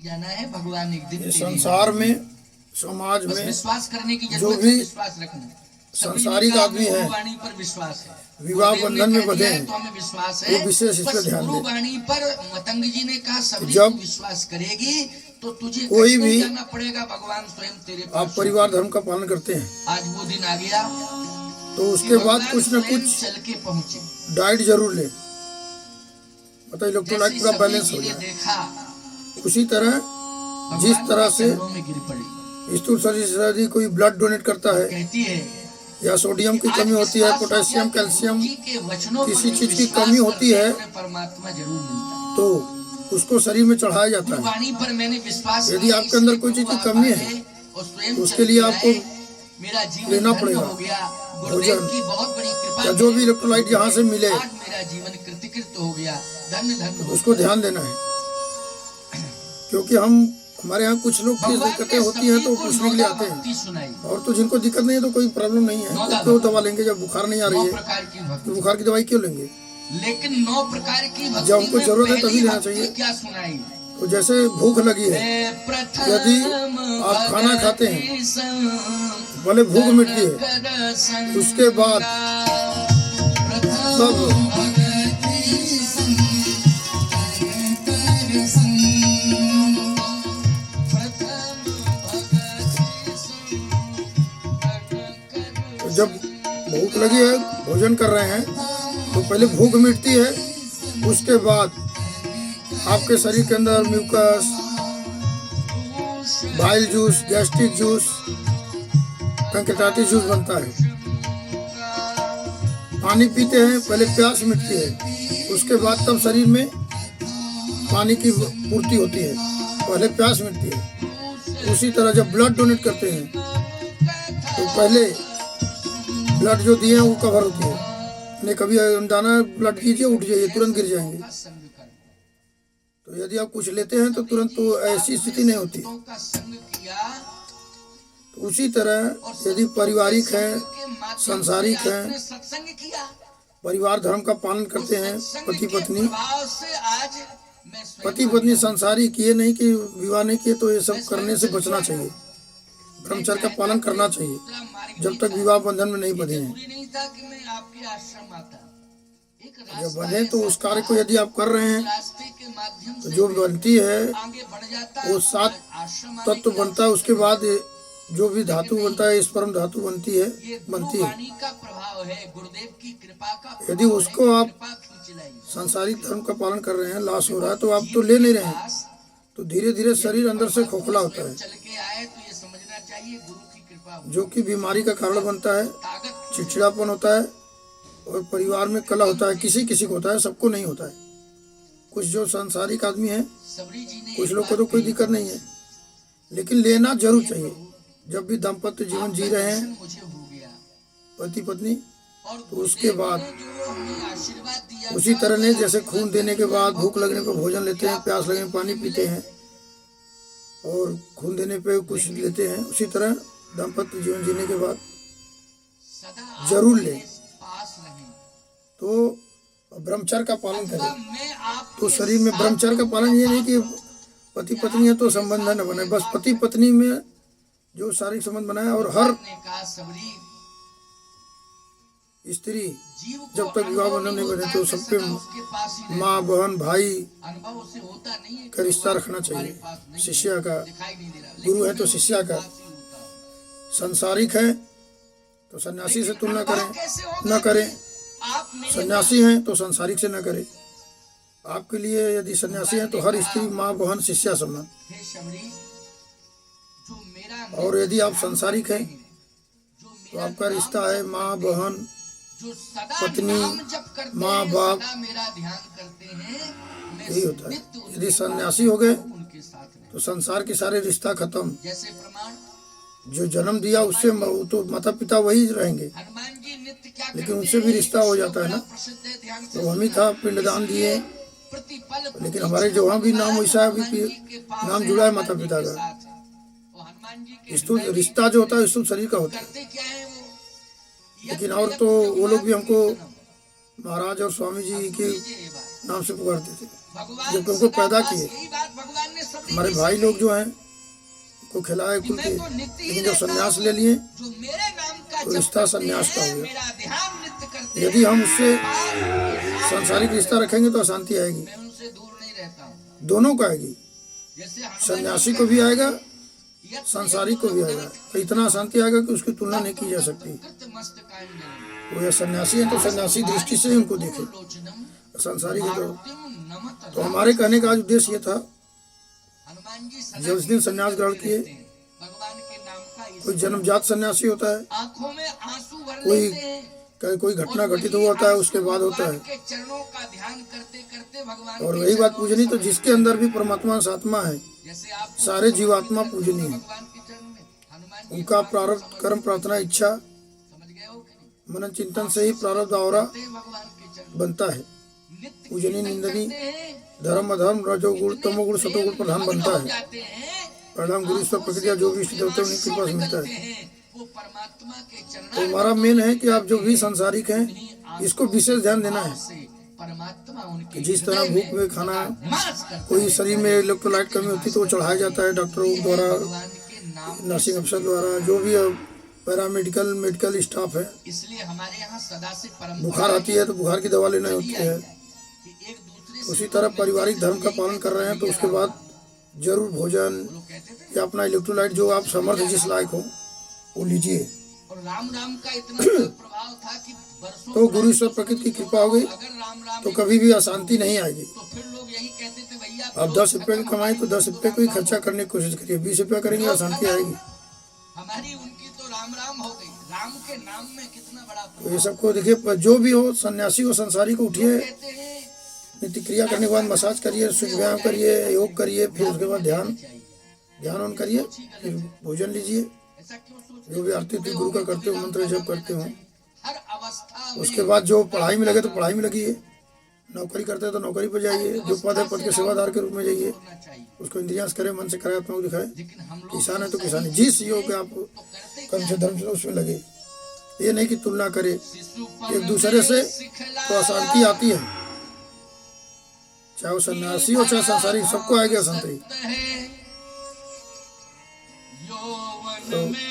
जाना है। भगवान एक दिन संसार में, समाज में विश्वास करने की जो जरूरत भी है, विश्वास रखना। संसारिक आदमी है, गुरुवाणी पर विश्वास है, विवाह बंधन में बंधे हैं, तो हमें विश्वास वो है। विशेष इस पे ध्यान दें। गुरुवाणी पर मतंग जी ने कहा सभी जब तू विश्वास करेगी तो तुझे कोई कहीं भी जाना पड़ेगा, भगवान स्वयं तेरे पास। आप परिवार धर्म का पालन करते हैं आज वो दिन आ गया तो उसके बाद कुछ न कुछ चल के पहुंचे। डाइट जरूर ले, मतलब इलेक्ट्रोलाइट पूरा बैलेंस हो जाए। देखा उसी तरह जिस तरह से में गिर पड़ी। स्थूल शरीर से यदि कोई ब्लड डोनेट करता है, कहती है या सोडियम की कमी होती है, पोटेशियम, कैल्शियम, किसी चीज की कमी होती है, परमात्मा जरूर मिलता है, तो उसको शरीर में चढ़ाया जाता है। वाणी पर मैंने विश्वास यदि आपके अंदर कोई चीज की कमी है तो उसके लिए आपको मेरा जीवन लेना पड़ेगा भोजन, या जो भी इलेक्ट्रोलाइट जहाँ से मिले, मेरा जीवन कृतकृत हो गया, धन्य धन्य। उसको ध्यान देना है, क्योंकि हमारे यहाँ कुछ लोग की दिक्कतें होती हैं तो पूछने के लिए आते हैं, और तो जिनको दिक्कत नहीं है तो कोई प्रॉब्लम नहीं है तो क्यों दवा लेंगे। जब बुखार नहीं आ रही है तो बुखार की दवाई क्यों लेंगे? लेकिन 9 प्रकार की जब हमको जरूरत है तभी लेना चाहिए। क्या सुनाई? तो जैसे भूख लगी है, यदि आप खाना खाते हैं, भले भूख मिटती है, उसके बाद तब जब भूख लगी है, भोजन कर रहे हैं, तो पहले भूख मिटती है, उसके बाद आपके शरीर के अंदर mucus, bile juice, gastric juice, pancreatitis juice बनता है। पानी पीते हैं, पहले प्यास मिटती है, उसके बाद तब शरीर में पानी की पूर्ति होती है, पहले प्यास मिटती है। उसी तरह जब ब्लड डोनेट करते हैं तो पहले ब्लड जो दिए हैं वो कवर होती है, नहीं कभी अंदाना ब्लड कीजिए, उठ जाइए, तुरंत गिर जाएंगे। तो यदि आप कुछ लेते हैं तो तुरंत तो ऐसी स्थिति नहीं होती। तो उसी तरह यदि पारिवारिक है, सांसारिक है, परिवार धर्म का पालन करते हैं, पति पत्नी सांसारिक, ये नहीं कि विवाह नहीं किए तो ये सब करने से बचना चाहिए, ब्रह्मचर्य का पालन करना चाहिए जब तक विवाह बंधन में नहीं बंधे हैं। जब बने तो उस कार्य को यदि आप कर रहे हैं तो जो बनती है वो 7 तत्व बनता है, उसके बाद जो भी धातु बनता है, स्पर्म धातु बनती है। यदि उसको आप सांसारिक धर्म का पालन कर रहे हैं, लॉस हो रहा है, तो आप तो ले नहीं रहे हैं, तो धीरे धीरे शरीर अंदर से खोखला होता है, जो कि बीमारी का कारण बनता है, चिड़चिड़ापन होता है, और परिवार में कलह होता है। किसी किसी को होता है, सबको नहीं होता है। कुछ जो सांसारिक आदमी है, कुछ लोग को तो कोई दिक्कत नहीं है, लेकिन लेना जरूर चाहिए। जब भी दाम्पत्य जीवन जी रहे हैं पति पत्नी, तो उसके बाद उसी तरह ने जैसे खून देने के बाद भूख लगने पर भोजन लेते हैं, प्यास लगने पर पानी पीते हैं, और खून देने पे कुछ लेते हैं, उसी तरह दाम्पत्य जीवन जीने के बाद जरूर ले। तो ब्रह्मचर्य का पालन करें। तो शरीर में ब्रह्मचर्य का पालन ये नहीं कि पति पत्नी है तो संबंध न बने, बस पति पत्नी में जो शारीरिक संबंध बनाए, और हर स्त्री जब तक विवाह बंधन नहीं बने तो सबके माँ बहन भाई का रिश्ता रखना चाहिए। शिष्या का, गुरु है तो शिष्या का, संसारिक है तो सन्यासी से तुलना न करें, सन्यासी हैं तो संसारिक से न करें। आपके लिए यदि सन्यासी हैं तो हर स्त्री माँ बहन शिष्या समान, और यदि आप संसारिक हैं तो आपका रिश्ता है माँ बहन, पत्नी, माँ बाप, यही होता है। यदि सन्यासी हो गए तो संसार के सारे रिश्ता खत्म। जो जन्म दिया उससे तो माता पिता वही रहेंगे, लेकिन उनसे भी रिश्ता हो जाता है ना। तो हम ही था, पिंडदान दिए, लेकिन हमारे जो वहाँ भी नाम वैसा अभी नाम जुड़ा है माता पिता का। स्थूल रिश्ता जो होता है स्थूल शरीर का होता है, लेकिन और तो वो लोग भी हमको महाराज और स्वामी जी के नाम से पुकारते थे। भगवान जब तुमको पैदा सदा किए। यही बात भगवान ने सबरी हमारे जी भाई से लोग जो हैं को खिलाए कि कुल मैं के, तो नित्य ही लेकिन जब रहता संन्यास हूँ, ले लिए जो मेरे नाम का तो जप रिश्ता करते संन्यास का हैं, हो गया। मेरा ध्यान नित्य करते यदि हम हैं, उससे पाप के साथ सांसारिक रिश्ता रखेंगे तो अशांति आएगी, मैं उनसे दूर नहीं रहता हूँ। दोनों को आएगी, जैसे हनुमान सन्यासी जी को भी कहते आएगा, हैं, यत्र सांसारिक को भी आएगा। तो इतना अशांति आएगा कि उसकी तुलना नहीं की जा सकती। वो या सन्यासी है तो सन्यासी दृष्टि से ही उनको देखे, सांसारिक है तो हमारे कहने का आज उद्देश्य ये था, हनुमान जी जब उस दिन सन्यास ग्रहण किए, भगवान के नाम का कोई जन्मजात सन्यासी होता है, आंखों में आंसू भर कोई लेते हैं, कोई घटना घटित हुआ होता है उसके बाद होता है। के चरणों का ध्यान करते करते भगवान और के वही बात चरणों पूजनी में तो जिसके अंदर भी परमात्मा आत्मा है, जैसे आप सारे जीवात्मा पूजनीय है। भगवान के चरण में हनुमान जी उनका प्रारब्ध कर्म प्रार्थना इच्छा समझ गए हो कि नहीं? मनन चिंतन से ही प्रारब्ध और भगवान के चरण बनता है। नित्य पूजनीय कीर्तन निंदनीय करते हैं, धर्म अधर्म रजोगुण तमोगुण सतोगुण प्रधान बनता हो है। जाते हैं, परिणाम गुरु ईश्वर प्रक्रिया जो भी इष्ट देवता उनकी कृपा से मिलता है। वो परमात्मा के तो चरण हमारा मेन है कि आप जो भी सांसारिक हैं इसको विशेष ध्यान देना है से परमात्मा उनके कि जिस तरह भूख में खाना, नाश करता कोई शरीर में इलेक्ट्रोलाइट कमी होती है तो वो चढ़ाया जाता है डॉक्टरों द्वारा, भगवान के नाम। नर्सिंग अफसर द्वारा, जो भी पैरामेडिकल मेडिकल स्टाफ है। इसलिए हमारे यहाँ सदा से परंपरा बुखार आती है तो बुखार की दवा लेना होती है। कि एक दूसरे से उसी तरह पारिवारिक धर्म का पालन कर रहे हैं तो उसके बाद जरूर भोजन लोग कहते थे, या अपना इलेक्ट्रोलाइट जो आप समर्थ जिस लायक हो वो लीजिए। और राम राम का इतना प्रभाव था कि बरसों तो गुरु ईश्वर प्रकृति की कृपा हो गई अगर राम राम तो कभी भी अशांति नहीं आएगी। तो फिर लोग यही कहते थे भैया आप 10 रुपये की कमाई तो 10 रुपये को ही खर्चा करने की कोशिश करिए, 20 रुपया करेंगे अशांति आएगी। हमारी उनकी तो राम राम हो गई। राम के नाम में कितना बड़ा तो ये सबको देखिए, जो भी हो, सन्यासी हो संसारी को, उठिए, कहते हैं। नित्य क्रिया करने के बाद मसाज करिए, सूर्य व्यायाम करिए, योग करिए, फिर उसके बाद ध्यान ऑन करिए, फिर भोजन लीजिए। ऐसा क्यों सोच जो भी आरती उरती गुरु का करते हो, मंत्र जप करते हो, हर अवस्था में उसके बाद जो पढ़ाई में लगे तो पढ़ाई में लगिए, नौकरी करते हैं तो नौकरी पर जाइए, जो पद है पद के सेवादार के रूप में जाइए, होना चाहिए। उसको इंद्रियांश करे, मन से करे, आत्मा को दिखाए। लेकिन हम लोग किसान है तो किसान, जिस योग आप तो करते कर्म से धर्म से उसमें लगे। ये नहीं कि तुलना करे शिशुपन एक दूसरे से, सिखलाया तो अशांति आती है। चाहे वो सन्यासी हो चाहे संसारी, सबको आएगी अशांति। है। यौवन तो में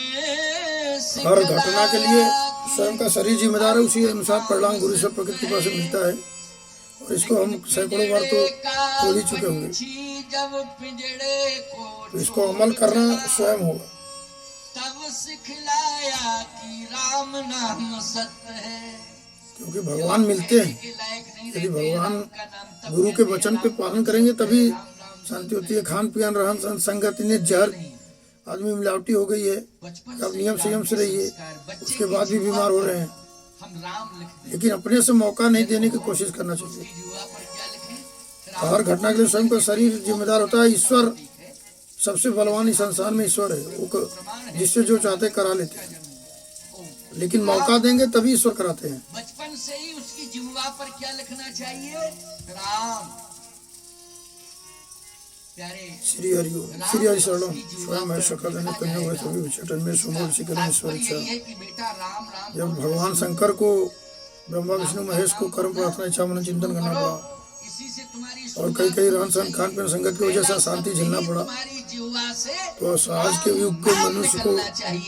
हर घटना के लिए स्वयं का शरीर जिम्मेदार है, उसी अनुसार परिणाम गुरु से प्रकृति कृपा से मिलता है। और इसको हम सैकड़ों बार तो बोल ही चुके होंगे। जब पिंजड़े को तो इसको अमल करना स्वयं होगा। तब सिखलाया कि राम नाम सत्य है। क्योंकि भगवान मिलते हैं, के लायक नहीं यदि रहते, भगवान राम का नाम तब गुरु के वचन पे पालन करेंगे तभी शांति होती है। खान पियान रहन सहन संगति ने जहर, आदमी मिलावटी हो गई है। बचपन आप से नियम संयम से रहिए, बच्चे उसके की बाद भी जुबान बीमार हो पर रहे हैं। हम राम लिख दें। लेकिन अपने से मौका नहीं देने की कोशिश करना चाहिए। जुआ पर क्या लिखें? हर घटना के लिए स्वयं का शरीर जिम्मेदार होता है। ईश्वर सबसे बलवान इस संसार में ईश्वर है, वो जिससे जो चाहते करा लेते हैं, लेकिन मौका देंगे तभी ईश्वर कराते हैं। बचपन से ही उसकी जिह्वा पर क्या लिखना चाहिए? राम। प्यारे श्री हरि ओम, श्री हरि शरणम स्वयं मैं सकल धन्य कन्या हुए सभी उच्चटन में सुमोल शिखर ईश्वर इच्छा। ये है कि बेटा राम राम जब भगवान शंकर को, ब्रह्मा विष्णु महेश को कर्म प्रार्थना इच्छा मन चिंतन करना पड़ा, इसी से तुम्हारी और कई कई रहन सहन खान पीन संगत की वजह से अशांति झेलना पड़ा, तुम्हारी जिह्वा से तो आज के युग के मनुष्य को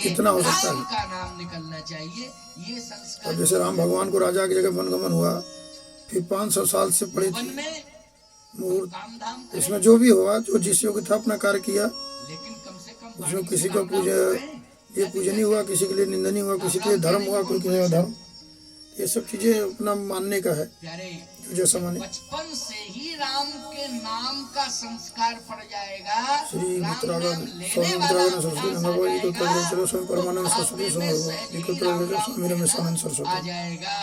कितना हो सकता राम है। का नाम निकलना चाहिए। ये संस्कार अब जैसे राम भगवान को राजा की जगह वनगमन हुआ, फिर 500 साल से पड़े वन थे में मुहूर्त, काम धाम करें, इसमें जो भी हुआ, जो जिस योग्य था अपना कार्य किया। लेकिन कम से कम उसमें किसी का ये पूजनीय हुआ, किसी के लिए निंदनीय हुआ, किसी के लिए धर्म हुआ, कोई किसी का धर्म। ये सब चीजें अपना मानने का है, प्यारे जो जैसा माने। बचपन से ही राम के नाम का संस्कार पड़ जाएगा। श्री राम मित्रागण नाम लेने स्वामी वाला मित्रागण सरस्वती विकास गंगा जी को आ जाएगा। चलो स्वामी परमानंद सरस्वती स्वामी स्वामी रमेशानंद आ सरस्वती। जाएगा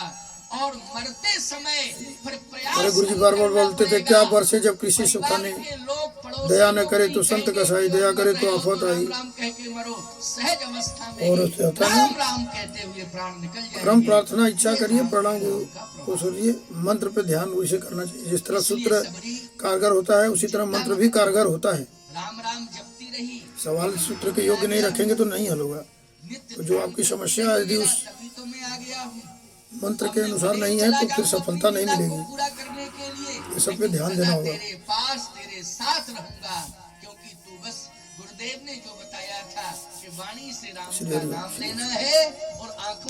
और मरते समय फिर प्रयास अरे गुरु जी बार बार बोलते थे, क्या बरसे जब कृषि सुखाने, के लोग पड़ोसी दया न लोग करे नहीं तो संत कहेंगे, कसाई, दया करे तो राम आफत आई। राम कह के मरो, सहज अवस्था में और ही उससे होता है राम राम कहते हुए प्राण निकल जाएंगे। क्रम प्रार्थना इच्छा करिए, प्रणाम गुरु को सुनिए, मंत्र पे ध्यान उसे करना चाहिए। जिस तरह सूत्र कारगर होता है उसी तरह मंत्र भी कारगर होता है। राम राम जपती रही, सवाल सूत्र के योग्य नहीं रखेंगे तो नहीं हल होगा। नित्य तो जो आपकी समस्या है, यदि उस तभी तो मैं आ गया हूँ मंत्र के अनुसार नहीं है तो फिर सफलता नहीं मिलेगी। पूरा करने के लिए ये सब पे ध्यान देना सदा होगा। तेरे पास तेरे साथ रहूंगा, क्योंकि तू बस गुरुदेव ने जो बताया था कि वाणी से राम श्री का हरि नाम बोल। लेना है और आंखों